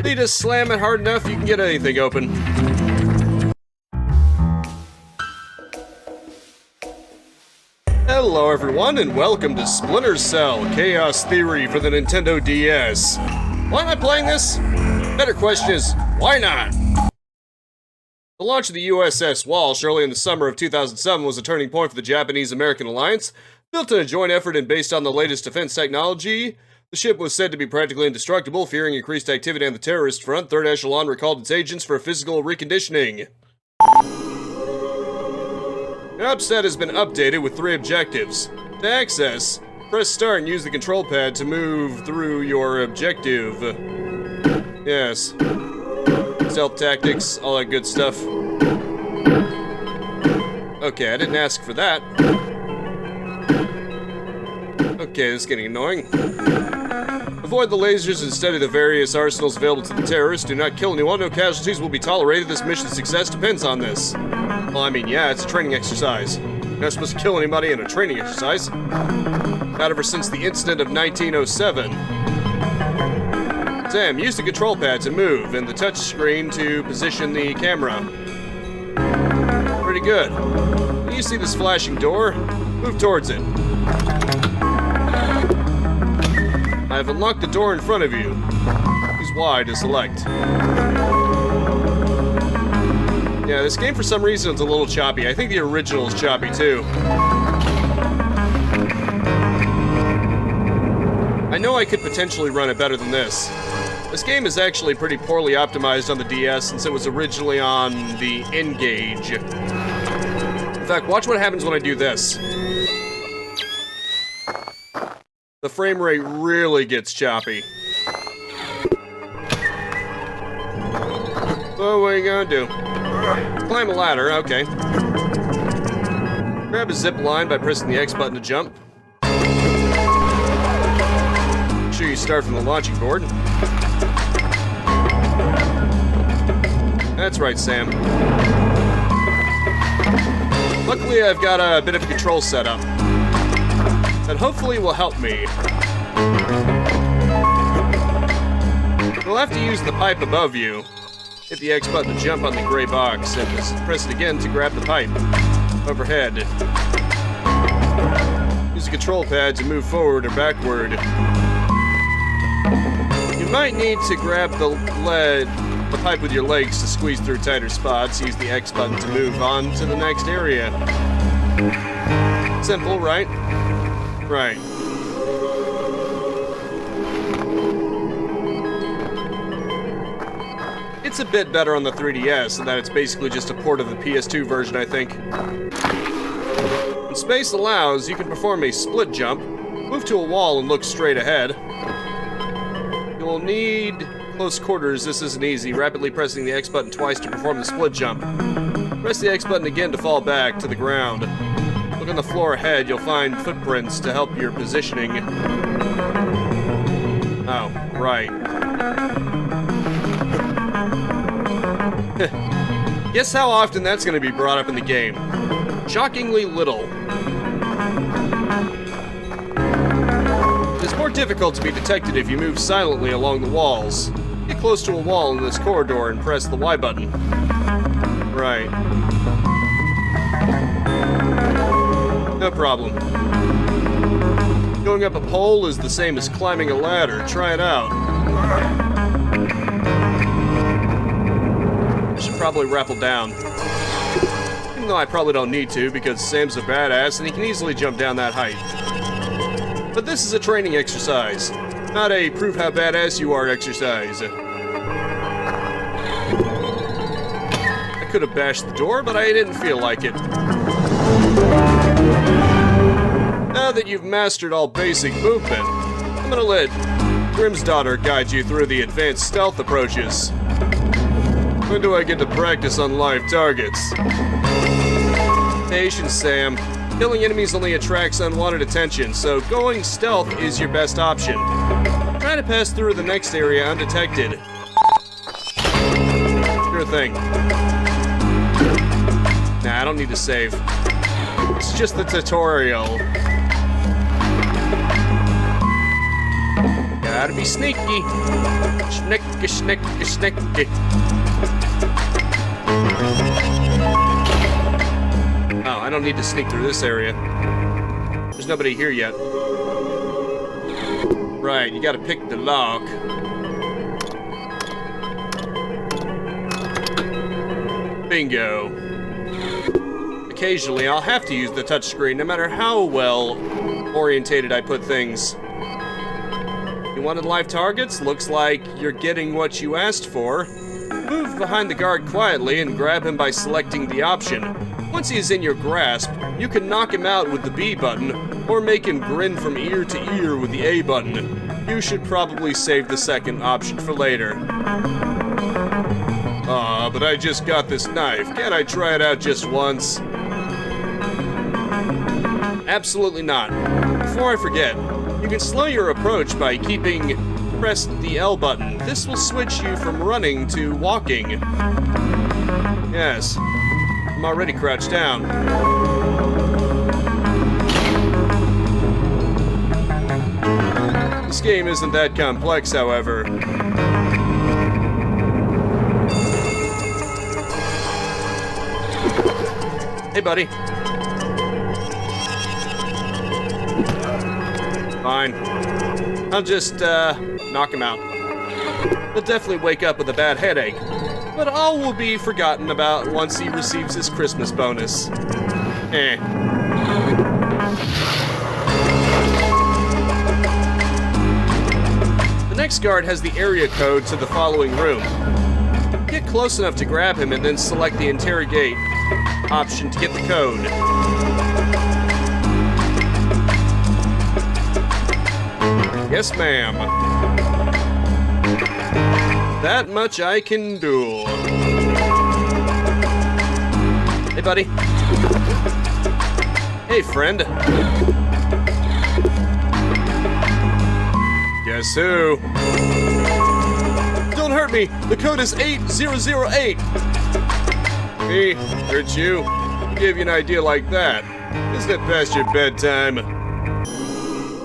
You just slam it hard enough, you can get anything open. Hello everyone, and welcome to Splinter Cell Chaos Theory for the Nintendo DS. Why am I playing this? Better question is, why not? The launch of the USS Walsh early in the summer of 2007 was a turning point for the Japanese-American alliance. Built in a joint effort and based on the latest defense technology, the ship was said to be practically indestructible. Fearing increased activity on the terrorist front, Third Echelon recalled its agents for physical reconditioning. The upset has been updated with 3 objectives. To access, press start and use the control pad to move through your objective. Yes. Stealth tactics, all that good stuff. Okay, I didn't ask for that. Okay, this is getting annoying. Avoid the lasers and study the various arsenals available to the terrorists. Do not kill anyone. No casualties will be tolerated. This mission's success depends on this. Well, I mean, yeah, it's a training exercise. You're not supposed to kill anybody in a training exercise. Not ever since the incident of 1907. Sam, use the control pad to move and the touch screen to position the camera. Pretty good. When you see this flashing door, move towards it. I've unlocked the door in front of you. Use Y to select. Yeah, this game for some reason is a little choppy. I think the original is choppy too. I know I could potentially run it better than this. This game is actually pretty poorly optimized on the DS since it was originally on the N-Gage. In fact, watch what happens when I do this. The frame rate really gets choppy. So what are you gonna do? Climb a ladder, okay. Grab a zip line by pressing the X button to jump. Make sure you start from the launching board. That's right, Sam. Luckily, I've got a bit of a control setup that hopefully will help me. You'll have to use the pipe above you. Hit the X button to jump on the gray box, and press it again to grab the pipe overhead. Use the control pad to move forward or backward. You might need to grab the pipe with your legs to squeeze through tighter spots. Use the X button to move on to the next area. Simple, right? Right. It's a bit better on the 3DS in that it's basically just a port of the PS2 version, I think. When space allows, you can perform a split jump, move to a wall and look straight ahead. You will need close quarters. This isn't easy. Rapidly pressing the X button twice to perform the split jump. Press the X button again to fall back to the ground. Look on the floor ahead, you'll find footprints to help your positioning. Oh, right. Guess how often that's going to be brought up in the game? Shockingly little. It's more difficult to be detected if you move silently along the walls. Get close to a wall in this corridor and press the Y button. Right. No problem. Going up a pole is the same as climbing a ladder. Try it out. I should probably rappel down. Even though I probably don't need to, because Sam's a badass and he can easily jump down that height. But this is a training exercise, not a prove how badass you are exercise. I could have bashed the door, but I didn't feel like it. Now that you've mastered all basic movement, I'm gonna let Grimm's daughter guide you through the advanced stealth approaches. When do I get to practice on live targets? Patience, Sam. Killing enemies only attracts unwanted attention, so going stealth is your best option. Try to pass through the next area undetected. Sure thing. Nah, I don't need to save. It's just the tutorial. Gotta be sneaky. Sneaky, sneaky, sneaky. Oh, I don't need to sneak through this area. There's nobody here yet. Right, you gotta pick the lock. Bingo. Occasionally, I'll have to use the touchscreen, no matter how well orientated I put things. You wanted live targets? Looks like you're getting what you asked for. Move behind the guard quietly and grab him by selecting the option. Once he is in your grasp, you can knock him out with the B button, or make him grin from ear to ear with the A button. You should probably save the second option for later. But I just got this knife. Can't I try it out just once? Absolutely not. Before I forget, you can slow your approach by keeping pressed the L button. This will switch you from running to walking. Yes, I'm already crouched down. This game isn't that complex, however. Hey, buddy. Fine. I'll just, knock him out. He'll definitely wake up with a bad headache, but all will be forgotten about once he receives his Christmas bonus. Eh. The next guard has the area code to the following room. Get close enough to grab him and then select the interrogate option to get the code. Yes, ma'am. That much I can do. Hey, buddy. Hey, friend. Guess who? Don't hurt me. The code is 8008. Me? Hurt you? Who gave you an idea like that? Isn't it past your bedtime?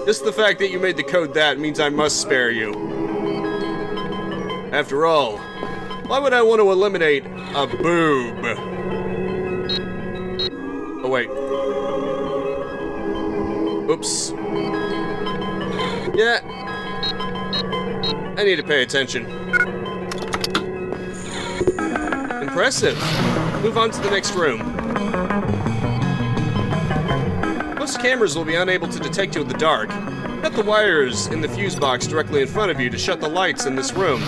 Just the fact that you made the code that means I must spare you. After all, why would I want to eliminate a boob? Oh, wait. Oops. Yeah. I need to pay attention. Impressive. Move on to the next room. Most cameras will be unable to detect you in the dark. Cut the wires in the fuse box directly in front of you to shut the lights in this room.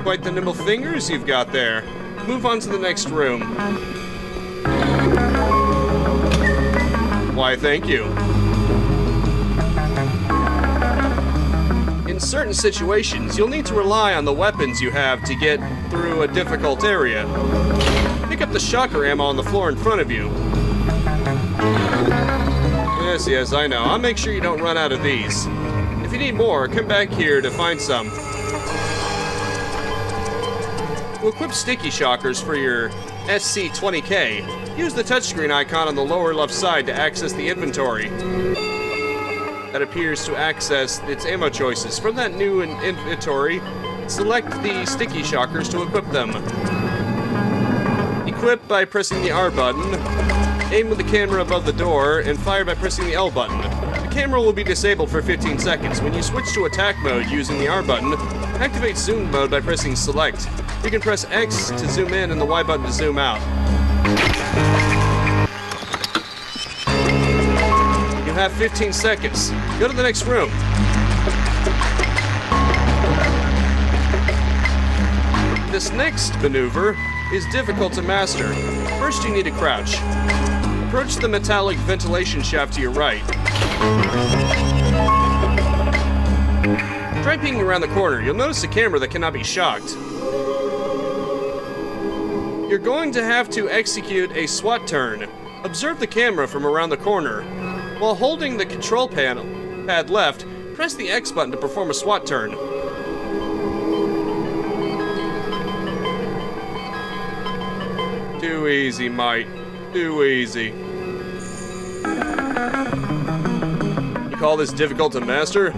Quite the nimble fingers you've got there. Move on to the next room. Why, thank you. In certain situations, you'll need to rely on the weapons you have to get through a difficult area. Pick up the shocker ammo on the floor in front of you. Yes, I know. I'll make sure you don't run out of these. If you need more, come back here to find some. To equip sticky shockers for your SC-20K, use the touchscreen icon on the lower left side to access the inventory. That appears to access its ammo choices. From that new inventory, select the sticky shockers to equip them. Equip by pressing the R button, aim with the camera above the door, and fire by pressing the L button. The camera will be disabled for 15 seconds. When you switch to attack mode using the R button, activate zoom mode by pressing select. You can press X to zoom in and the Y button to zoom out. You have 15 seconds. Go to the next room. This next maneuver is difficult to master. First, you need to crouch. Approach the metallic ventilation shaft to your right. Try peeking around the corner. You'll notice a camera that cannot be shocked. You're going to have to execute a SWAT turn. Observe the camera from around the corner. While holding the control pad left, press the X button to perform a SWAT turn. Too easy, mate. Too easy. call this difficult to master?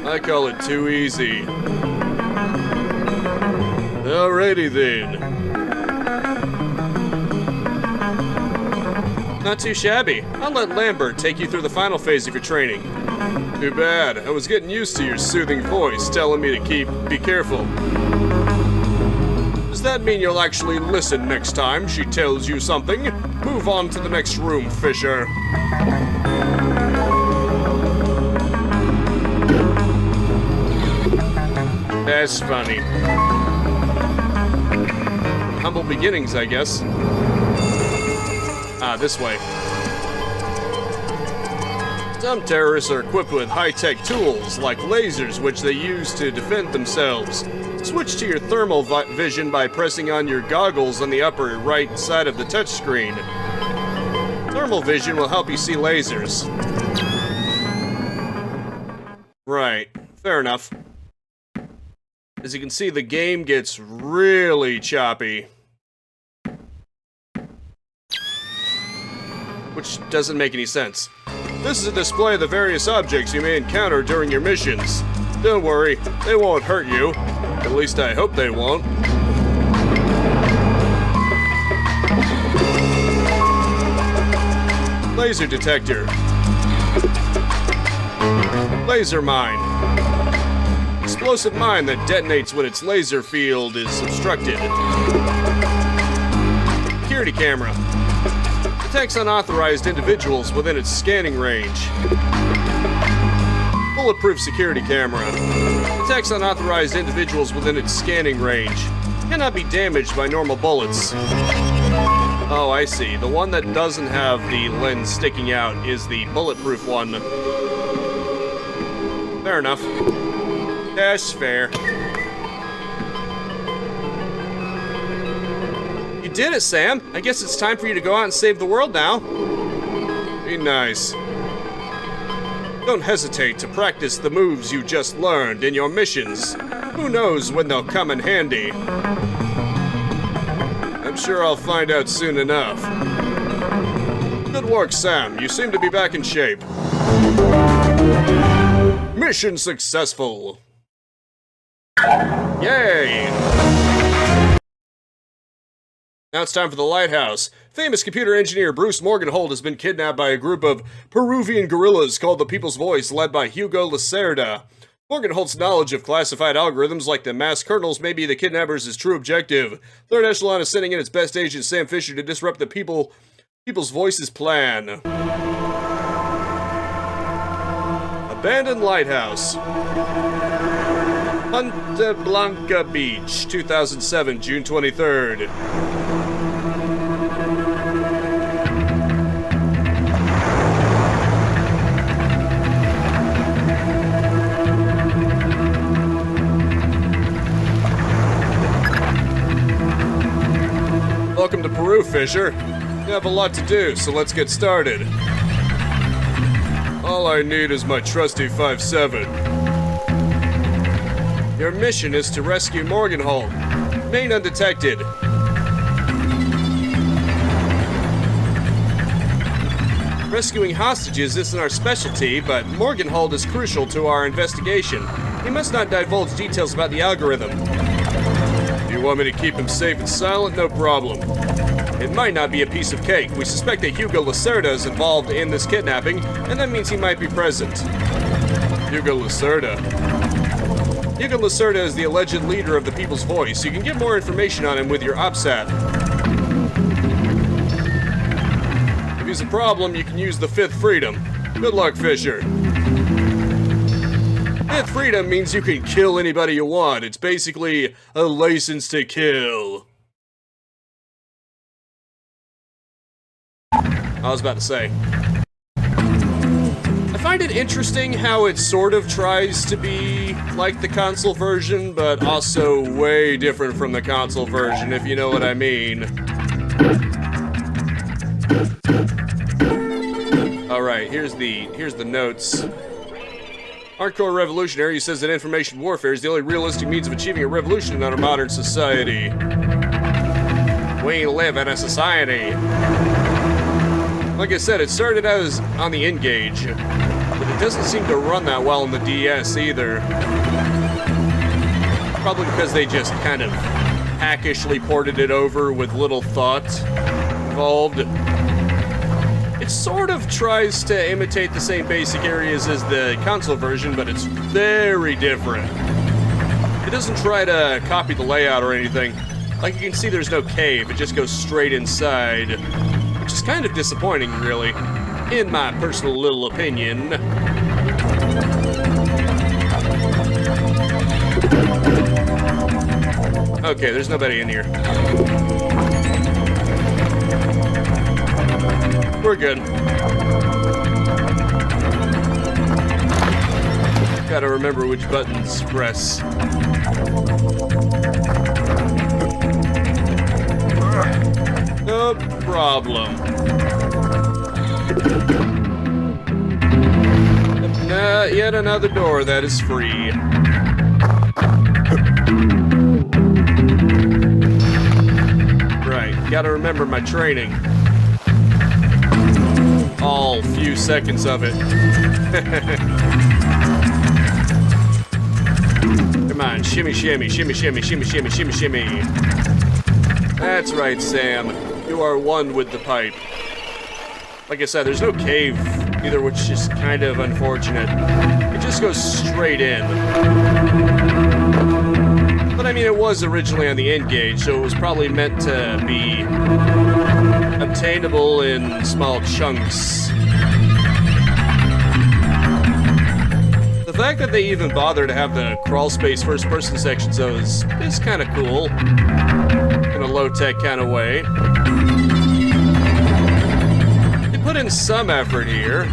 I call it too easy. Alrighty then. Not too shabby. I'll let Lambert take you through the final phase of your training. Too bad. I was getting used to your soothing voice telling me to be careful. Does that mean you'll actually listen next time she tells you something? Move on to the next room, Fisher. That's funny. Humble beginnings, I guess. Ah, this way. Some terrorists are equipped with high-tech tools, like lasers, which they use to defend themselves. Switch to your thermal vision by pressing on your goggles on the upper right side of the touchscreen. Thermal vision will help you see lasers. Right, fair enough. As you can see, the game gets really choppy. Which doesn't make any sense. This is a display of the various objects you may encounter during your missions. Don't worry, they won't hurt you. At least I hope they won't. Laser detector. Laser mine. Explosive mine that detonates when its laser field is obstructed. Security camera. Detects unauthorized individuals within its scanning range. Bulletproof security camera. Detects unauthorized individuals within its scanning range. Cannot be damaged by normal bullets. Oh, I see. The one that doesn't have the lens sticking out is the bulletproof one. Fair enough. That's fair. You did it, Sam. I guess it's time for you to go out and save the world now. Be nice. Don't hesitate to practice the moves you just learned in your missions. Who knows when they'll come in handy. I'm sure I'll find out soon enough. Good work, Sam. You seem to be back in shape. Mission successful. Yay! Now it's time for the Lighthouse. Famous computer engineer Bruce Morgenhold has been kidnapped by a group of Peruvian guerrillas called the People's Voice, led by Hugo Lacerda. Morgenhold's knowledge of classified algorithms like the mass kernels may be the kidnappers' true objective. Third Echelon is sending in its best agent Sam Fisher to disrupt the People's Voice's plan. Abandoned Lighthouse. Punta Blanca Beach, 2007, June 23rd. Welcome to Peru, Fisher. You have a lot to do, so let's get started. All I need is my trusty 5-7. Your mission is to rescue Morgenhold. Remain undetected. Rescuing hostages isn't our specialty, but Morgenhold is crucial to our investigation. He must not divulge details about the algorithm. If you want me to keep him safe and silent, no problem. It might not be a piece of cake. We suspect that Hugo Lacerda is involved in this kidnapping, and that means he might be present. Hugo Lacerda. Hugo Lacerda is the alleged leader of the People's Voice. You can get more information on him with your OPSAT. If he's a problem, you can use the Fifth Freedom. Good luck, Fisher. Fifth Freedom means you can kill anybody you want. It's basically a license to kill. I was about to say. I find it interesting how it sort of tries to be like the console version, but also way different from the console version, if you know what I mean. Alright, here's the notes. Hardcore revolutionary says that information warfare is the only realistic means of achieving a revolution in our modern society. We live in a society. Like I said, it started out as on the N-Gage, but it doesn't seem to run that well on the DS either. Probably because they just kind of hackishly ported it over with little thought involved. It sort of tries to imitate the same basic areas as the console version, but it's very different. It doesn't try to copy the layout or anything. Like you can see, there's no cave, it just goes straight inside, which is kind of disappointing, really, in my personal little opinion. Okay, there's nobody in here. We're good. Gotta remember which buttons to press. No problem. Yet another door that is free. Right, gotta remember my training. All few seconds of it. Come on, shimmy, shimmy, shimmy, shimmy, shimmy, shimmy, shimmy, shimmy. That's right, Sam. You are one with the pipe. Like I said, there's no cave either, which is kind of unfortunate. It just goes straight in. But I mean, it was originally on the N-Gage, so it was probably meant to be obtainable in small chunks. The fact that they even bother to have the crawl space first-person sections, though, is kind of cool. In a low-tech kind of way. They put in some effort here.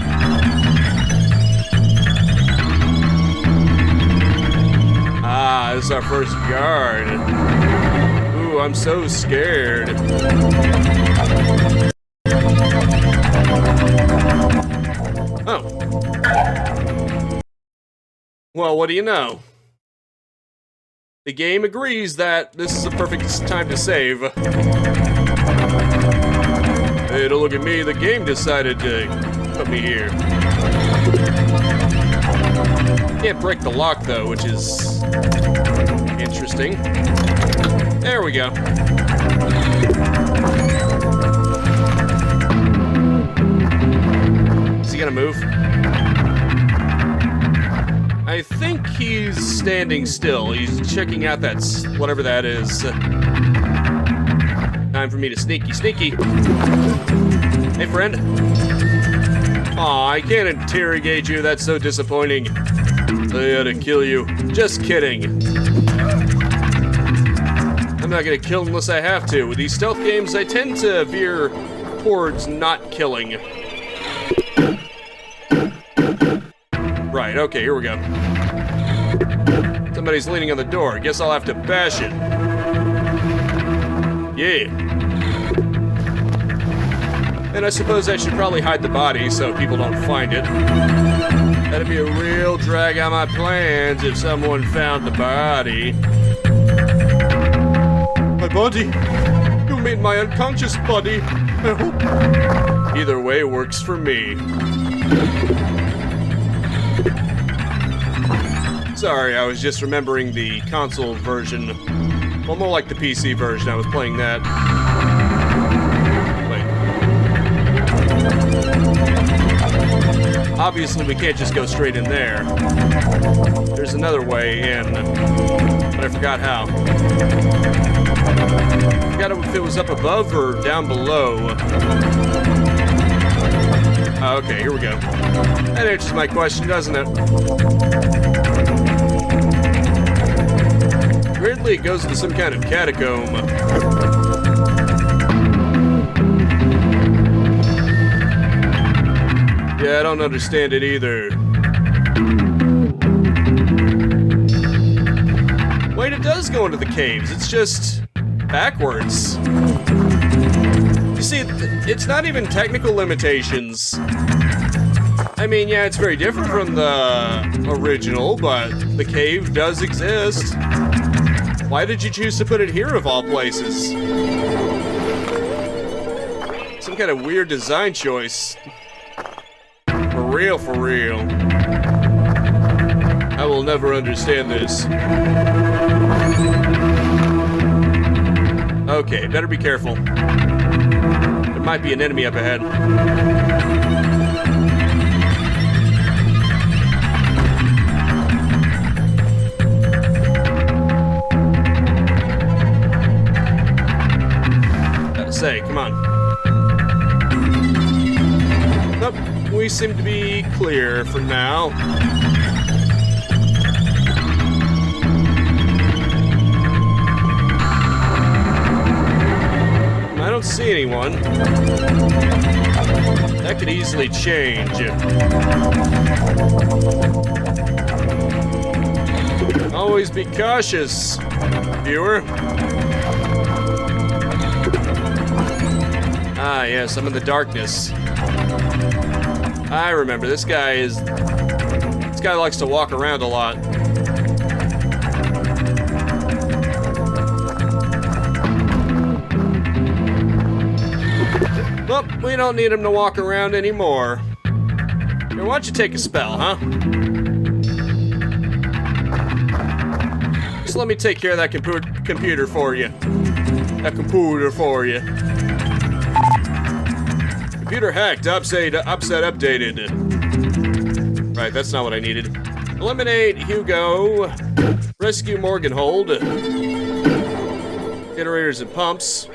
Ah, this is our first guard. Ooh, I'm so scared. Oh. Well, what do you know? The game agrees that this is a perfect time to save. Hey, don't look at me, the game decided to put me here. Can't break the lock though, which is interesting. There we go. Is he gonna move? I think he's standing still. He's checking out that, whatever that is. Time for me to sneaky. Hey, friend. Aw, I can't interrogate you. That's so disappointing. I had to kill you. Just kidding. I'm not gonna kill unless I have to. With these stealth games, I tend to veer towards not killing. Right, okay, here we go. Somebody's leaning on the door. Guess I'll have to bash it. Yeah. And I suppose I should probably hide the body so people don't find it. That'd be a real drag on my plans if someone found the body. My body? You mean my unconscious body? I hope. Either way works for me. Sorry, I was just remembering the console version. Well, more like the PC version. I was playing that. Wait. Obviously, we can't just go straight in there. There's another way in, but I forgot how. I forgot if it was up above or down below. Okay, here we go. That answers my question, doesn't it? Weirdly, it goes to some kind of catacomb. Yeah, I don't understand it either. Wait, it does go into the caves. It's just backwards. You see, it's not even technical limitations. I mean, yeah, it's very different from the original, but the cave does exist. Why did you choose to put it here of all places? Some kind of weird design choice. For real, for real. I will never understand this. Okay, better be careful. There might be an enemy up ahead. Gotta say, come on. Nope, we seem to be clear for now. I don't see anyone. That could easily change. Always be cautious, viewer. Ah, yes, I'm in the darkness. I remember, this guy likes to walk around a lot. Well, we don't need him to walk around anymore. Here, why don't you take a spell, huh? Just let me take care of that computer for you. That computer for you. Computer hacked, upset, updated. Right, that's not what I needed. Eliminate Hugo. Rescue Morganhold. Generators and pumps.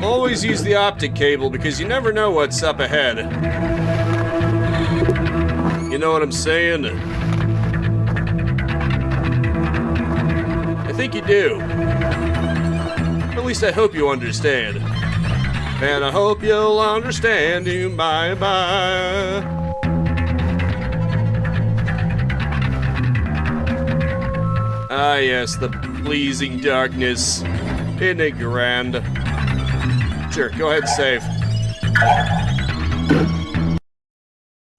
Always use the optic cable because you never know what's up ahead. You know what I'm saying? I think you do. At least I hope you understand. And I hope you'll understand. Bye-bye. Ah, yes, the pleasing darkness. Isn't it grand? Sure, go ahead and save.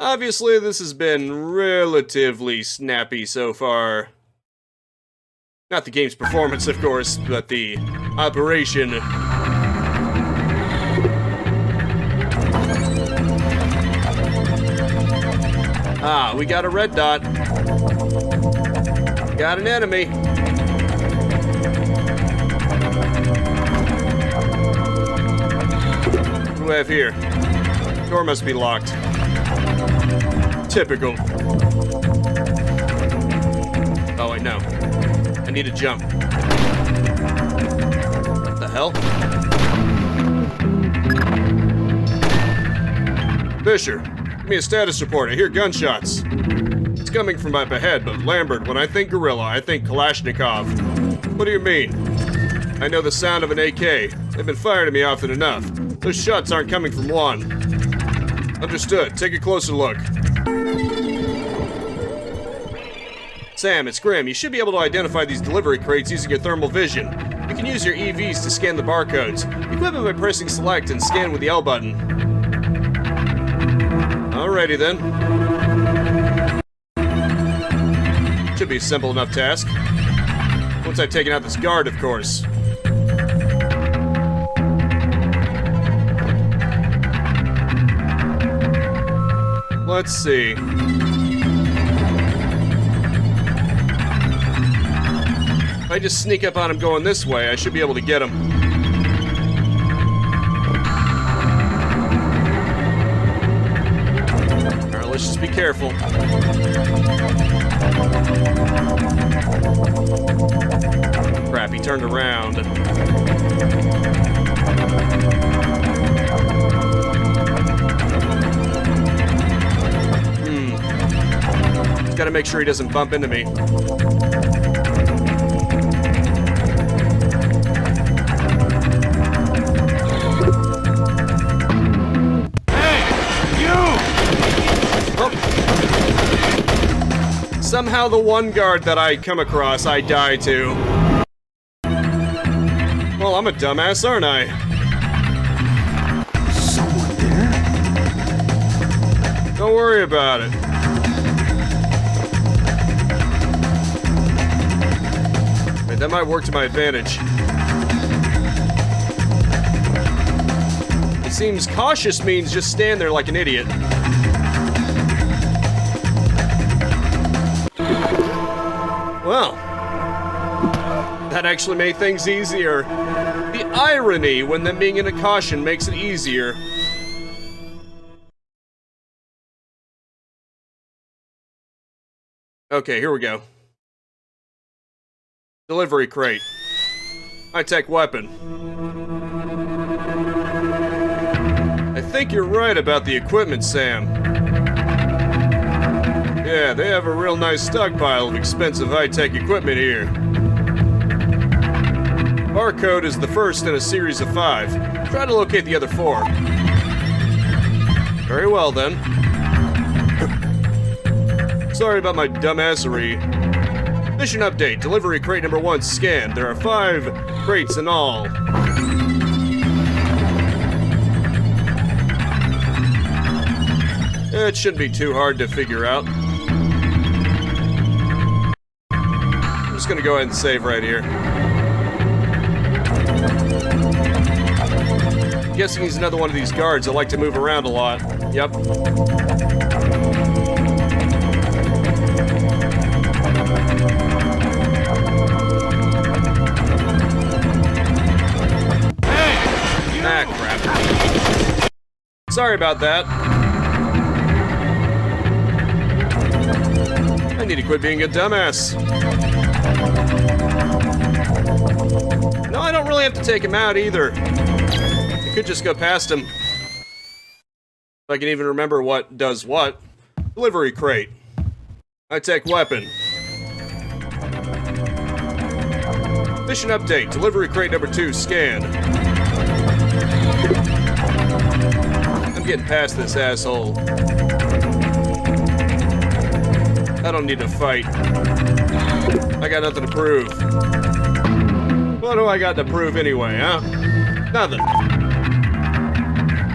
Obviously, this has been relatively snappy so far. Not the game's performance, of course, but the operation. Ah, we got a red dot. Got an enemy. What do we have here? Door must be locked. Typical. Oh, wait, no. I need to jump. What the hell? Fisher, give me a status report. I hear gunshots. It's coming from up ahead, but Lambert, when I think gorilla, I think Kalashnikov. What do you mean? I know the sound of an AK. They've been firing at me often enough. Those shots aren't coming from one. Understood. Take a closer look. Sam, it's Graham. You should be able to identify these delivery crates using your thermal vision. You can use your EVs to scan the barcodes. Equip it by pressing select and scan with the L button. Alrighty then. Should be a simple enough task. Once I've taken out this guard, of course. Let's see. If I just sneak up on him going this way, I should be able to get him. Alright, let's just be careful. Crap, he turned around. Just gotta make sure he doesn't bump into me. Somehow the one guard that I come across, I die to. Well, I'm a dumbass, aren't I? Someone there? Don't worry about it. Wait, that might work to my advantage. Seems cautious means just stand there like an idiot. Well, that actually made things easier. The irony when them being in a caution makes it easier. Okay, here we go. Delivery crate. High-tech weapon. I think you're right about the equipment, Sam. Yeah, they have a real nice stockpile of expensive high-tech equipment here. Barcode is the first in a series of 5. Try to locate the other 4. Very well, then. Sorry about my dumbassery. Mission update. Delivery crate number 1 scanned. There are 5 crates in all. It shouldn't be too hard to figure out. I'm just gonna go ahead and save right here. I'm guessing he's another one of these guards that like to move around a lot. Yep. Ah, crap. Sorry about that. I need to quit being a dumbass. No, I don't really have to take him out either. I could just go past him. If I can even remember what does what. Delivery crate. High-tech weapon. Mission update. Delivery crate number 2 scanned. I'm getting past this asshole. I don't need to fight. I got nothing to prove. What do I got to prove anyway, huh? Nothing.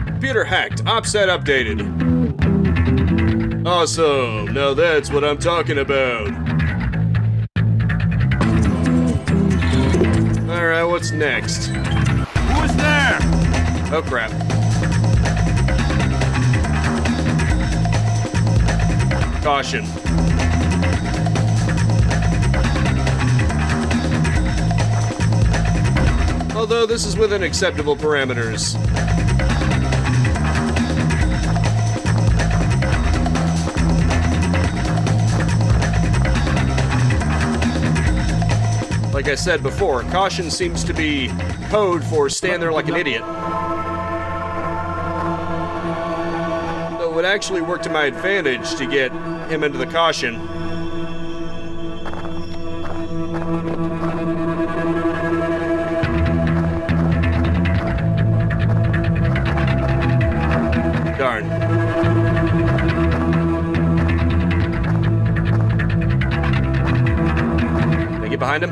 Computer hacked. Offset updated. Awesome. Now that's what I'm talking about. Alright, what's next? Who is there? Oh, crap. Caution. Although this is within acceptable parameters. Like I said before, caution seems to be code for stand there like an idiot. So it would actually work to my advantage to get him into the caution. Darn. Can I get behind him?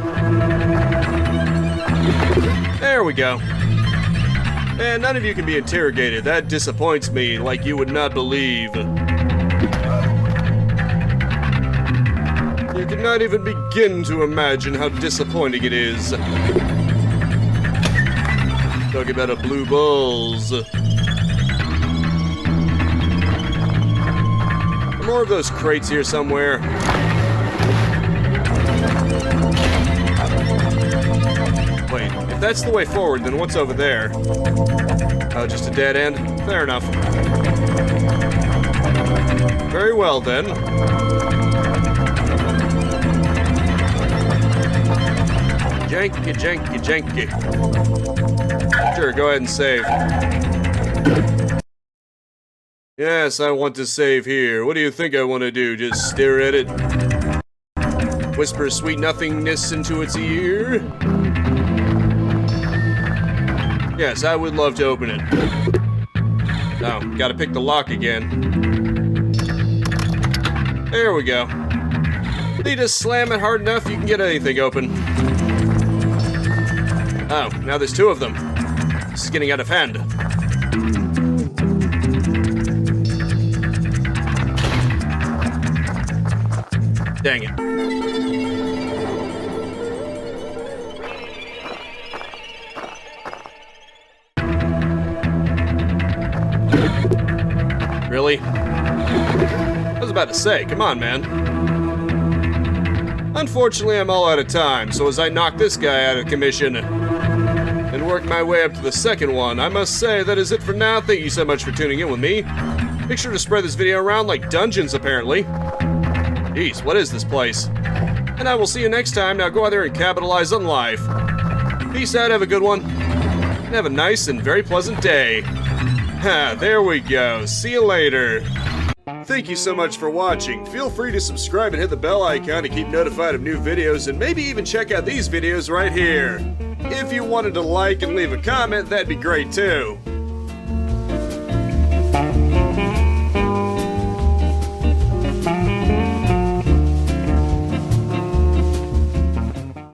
There we go. And none of you can be interrogated. That disappoints me like you would not believe. You cannot even begin to imagine how disappointing it is. Talking about a blue balls. Are more of those crates here somewhere? Wait, if that's the way forward, then what's over there? Oh, just a dead end? Fair enough. Very well, then. Janky, janky, janky. Sure, go ahead and save. Yes, I want to save here. What do you think I want to do? Just stare at it? Whisper sweet nothingness into its ear? Yes, I would love to open it. Oh, gotta pick the lock again. There we go. You just slam it hard enough, you can get anything open. Oh, now there's 2 of them. This is getting out of hand. Dang it. Really? I was about to say, come on, man. Unfortunately, I'm all out of time, so as I knock this guy out of commission and work my way up to the second one, I must say that is it for now. Thank you so much for tuning in with me. Make sure to spread this video around like dungeons, apparently. Jeez, what is this place? And I will see you next time. Now go out there and capitalize on life. Peace out, have a good one, and have a nice and very pleasant day. Ha, there we go. See you later. Thank you so much for watching. Feel free to subscribe and hit the bell icon to keep notified of new videos, and maybe even check out these videos right here. If you wanted to like and leave a comment, that'd be great too.